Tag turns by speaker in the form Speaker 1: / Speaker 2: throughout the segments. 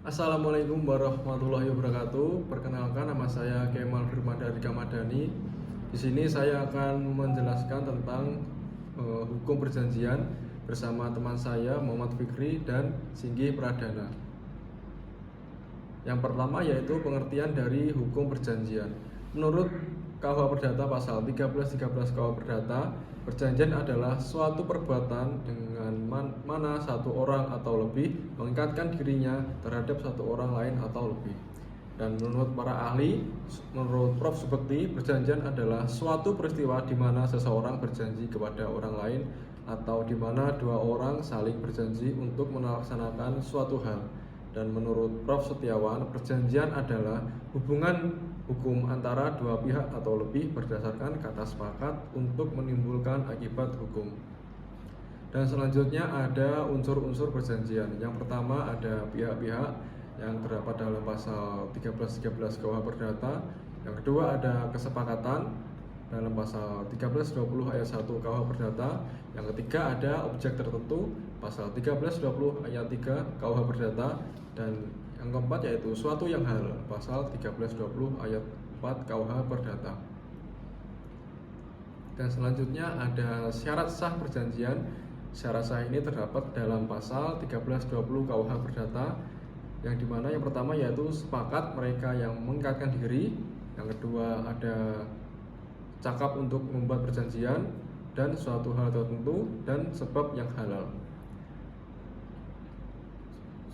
Speaker 1: Assalamualaikum warahmatullahi wabarakatuh. Perkenalkan, nama saya Kemal Firman dari Kamadani. Di sini saya akan menjelaskan tentang hukum perjanjian bersama teman saya Muhammad Fikri dan Singgi Pradana. Yang pertama yaitu pengertian dari hukum perjanjian. Menurut KUH Perdata pasal 1313 KUH Perdata, perjanjian adalah suatu perbuatan dengan mana satu orang atau lebih mengikatkan dirinya terhadap satu orang lain atau lebih. Dan menurut para ahli, menurut Prof. Subekti, perjanjian adalah suatu peristiwa di mana seseorang berjanji kepada orang lain atau di mana dua orang saling berjanji untuk melaksanakan suatu hal. Dan menurut Prof. Setiawan, perjanjian adalah hubungan hukum antara dua pihak atau lebih berdasarkan kata sepakat untuk menimbulkan akibat hukum. Dan selanjutnya ada unsur-unsur perjanjian. Yang pertama ada pihak-pihak yang terdapat dalam pasal 1313 KUH Perdata. Yang kedua ada kesepakatan dalam pasal 1320 ayat 1 KUH Perdata. Yang ketiga ada objek tertentu pasal 1320 ayat 3 KUH Perdata. Dan yang keempat yaitu suatu yang hal pasal 1320 ayat 4 KUH Perdata. Dan selanjutnya ada syarat sah perjanjian. Syarat sah ini terdapat dalam pasal 1320 KUH Perdata, yang dimana yang pertama yaitu sepakat mereka yang mengikatkan diri. Yang kedua ada cakap untuk membuat perjanjian dan suatu hal tertentu dan sebab yang halal.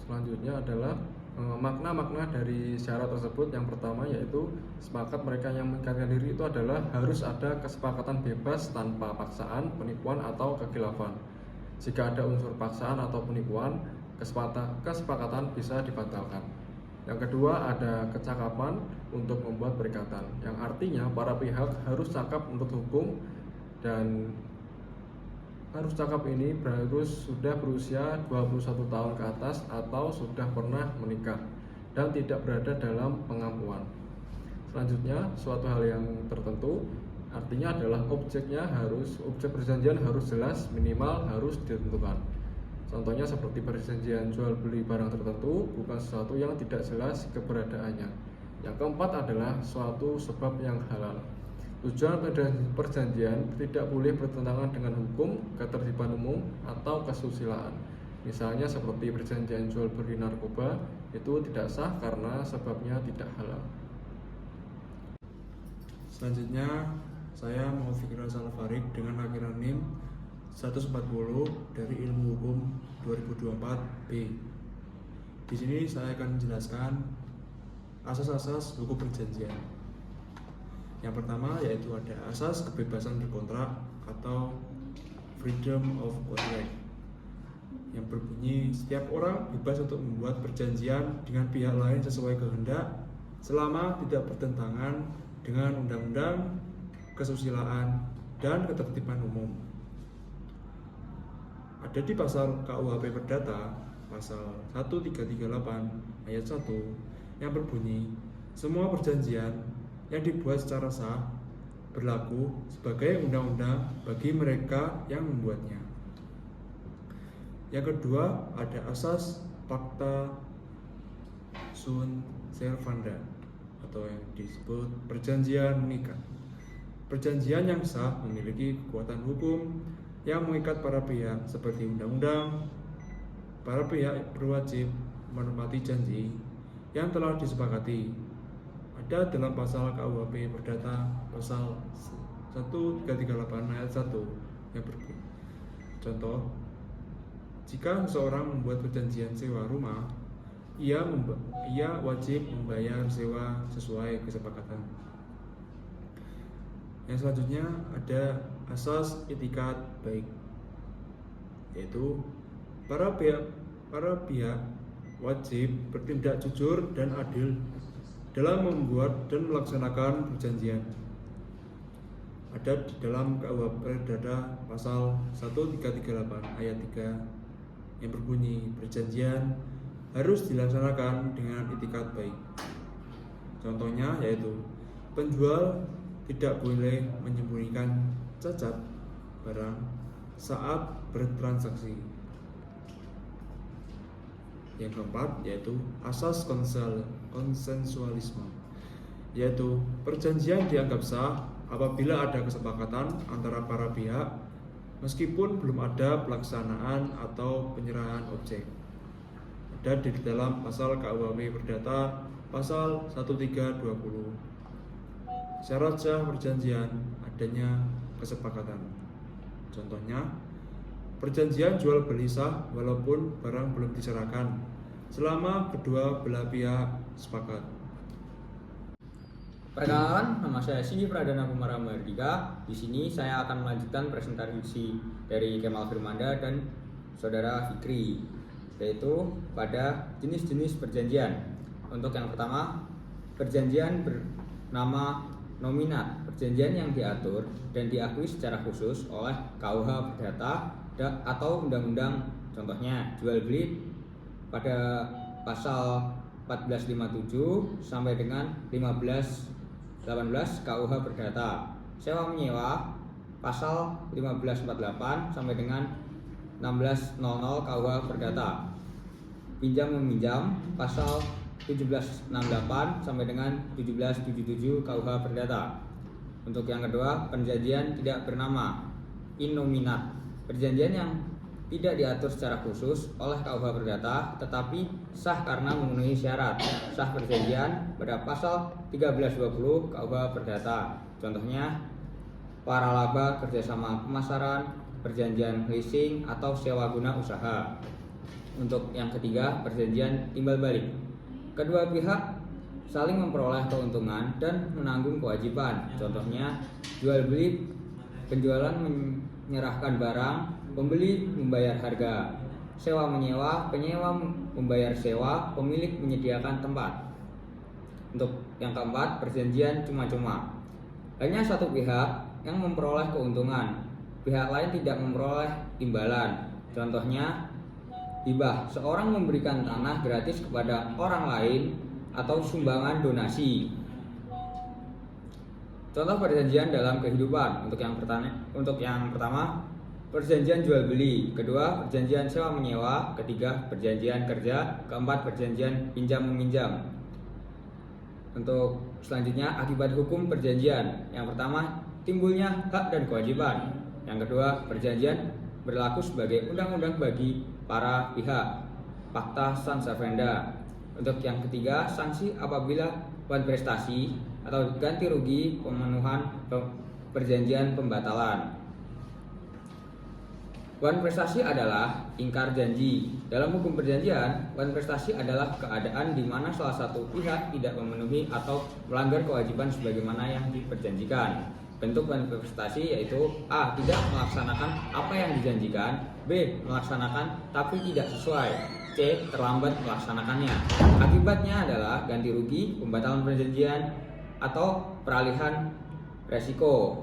Speaker 1: Selanjutnya adalah makna-makna dari syarat tersebut. Yang pertama yaitu sepakat mereka yang mengikatkan diri itu adalah harus ada kesepakatan bebas tanpa paksaan, penipuan atau kekhilafan. Jika ada unsur paksaan atau penipuan, kesepakatan bisa dibatalkan. Yang kedua ada kecakapan untuk membuat perikatan, yang artinya para pihak harus cakap untuk hukum, dan harus cakap ini harus sudah berusia 21 tahun ke atas atau sudah pernah menikah dan tidak berada dalam pengampuan. Selanjutnya suatu hal yang tertentu, artinya adalah objek perjanjian harus jelas, minimal harus ditentukan. Contohnya seperti perjanjian jual beli barang tertentu, bukan sesuatu yang tidak jelas keberadaannya. Yang keempat adalah suatu sebab yang halal. Tujuan perjanjian tidak boleh bertentangan dengan hukum, ketertiban umum, atau kesusilaan. Misalnya seperti perjanjian jual beli narkoba, itu tidak sah karena sebabnya tidak halal. Selanjutnya saya mau Fikri Farid dengan akhiran NIM 140 dari Ilmu Hukum 2024 B. Di sini saya akan menjelaskan asas-asas hukum perjanjian. Yang pertama yaitu ada asas kebebasan berkontrak atau freedom of contract, yang berbunyi setiap orang bebas untuk membuat perjanjian dengan pihak lain sesuai kehendak selama tidak bertentangan dengan undang-undang, kesusilaan, dan ketertiban umum. Ada di pasal KUHP Perdata pasal 1338 ayat 1 yang berbunyi semua perjanjian yang dibuat secara sah berlaku sebagai undang-undang bagi mereka yang membuatnya. Yang kedua ada asas pacta sunt servanda atau yang disebut perjanjian mengikat. Perjanjian yang sah memiliki kekuatan hukum yang mengikat para pihak seperti undang-undang. Para pihak berwajib menepati janji yang telah disepakati. Ada dalam pasal KUHP Perdata pasal 1338 ayat 1 yang berbunyi. Contoh, jika seseorang membuat perjanjian sewa rumah, ia wajib membayar sewa sesuai kesepakatan. Yang selanjutnya ada asas itikat baik, yaitu para pihak wajib bertindak jujur dan adil dalam membuat dan melaksanakan perjanjian. Ada di dalam KUHP Perdata pasal 1338 ayat 3 yang berbunyi perjanjian harus dilaksanakan dengan itikat baik. Contohnya yaitu penjual tidak boleh menyembunyikan cacat barang saat bertransaksi.
Speaker 2: Yang keempat yaitu asas konsensualisme, yaitu perjanjian dianggap sah apabila ada kesepakatan antara para pihak meskipun belum ada pelaksanaan atau penyerahan objek. Ada di dalam pasal KUHP Perdata pasal 1320. Syarat sah perjanjian adanya kesepakatan. Contohnya, perjanjian jual beli sah walaupun barang belum diserahkan selama kedua belah pihak sepakat.
Speaker 3: Perkenalkan, nama saya Sini Pradana Kumara Mardika. Di sini saya akan melanjutkan presentasi dari Kemal Firmanda dan Saudara Fikri, yaitu pada jenis-jenis perjanjian. Untuk yang pertama, perjanjian bernama nominat, perjanjian yang diatur dan diakui secara khusus oleh KUH Perdata atau undang-undang. Contohnya jual beli pada pasal 1457 sampai dengan 1518 KUH Perdata. Sewa menyewa pasal 1548 sampai dengan 1600 KUH Perdata. Pinjam meminjam pasal 1768 sampai dengan 1777 KUH Perdata. Untuk yang kedua, perjanjian tidak bernama innominat, perjanjian yang tidak diatur secara khusus oleh KUH Perdata tetapi sah karena memenuhi syarat sah perjanjian pada pasal 1320 KUH Perdata. Contohnya waralaba kerjasama pemasaran, perjanjian leasing atau sewa guna usaha. Untuk yang ketiga, perjanjian timbal balik, kedua pihak saling memperoleh keuntungan dan menanggung kewajiban. Contohnya jual beli, penjualan menyerahkan barang, pembeli membayar harga. Sewa menyewa, penyewa membayar sewa, pemilik menyediakan tempat. Untuk yang keempat, perjanjian cuma-cuma, hanya satu pihak yang memperoleh keuntungan, pihak lain tidak memperoleh imbalan. Contohnya hibah, seorang memberikan tanah gratis kepada orang lain, atau sumbangan donasi. Contoh perjanjian dalam kehidupan. Untuk yang pertama, perjanjian jual beli, kedua perjanjian sewa menyewa, ketiga perjanjian kerja, keempat perjanjian pinjam meminjam. Untuk selanjutnya, akibat hukum perjanjian. Yang pertama, timbulnya hak dan kewajiban. Yang kedua, perjanjian berlaku sebagai undang-undang bagi para pihak, Pacta Sunt Servanda. Untuk yang ketiga, sanksi apabila wan prestasi atau ganti rugi pemenuhan perjanjian pembatalan. Wan prestasi adalah ingkar janji. Dalam hukum perjanjian, wan prestasi adalah keadaan di mana salah satu pihak tidak memenuhi atau melanggar kewajiban sebagaimana yang diperjanjikan. Bentuk wan prestasi yaitu A. Tidak melaksanakan apa yang dijanjikan, B. Melaksanakan tapi tidak sesuai, C. Terlambat melaksanakannya. Akibatnya adalah ganti rugi, pembatalan perjanjian, atau peralihan resiko.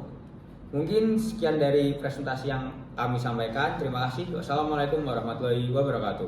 Speaker 3: Mungkin sekian dari presentasi yang kami sampaikan. Terima kasih. Wassalamualaikum warahmatullahi wabarakatuh.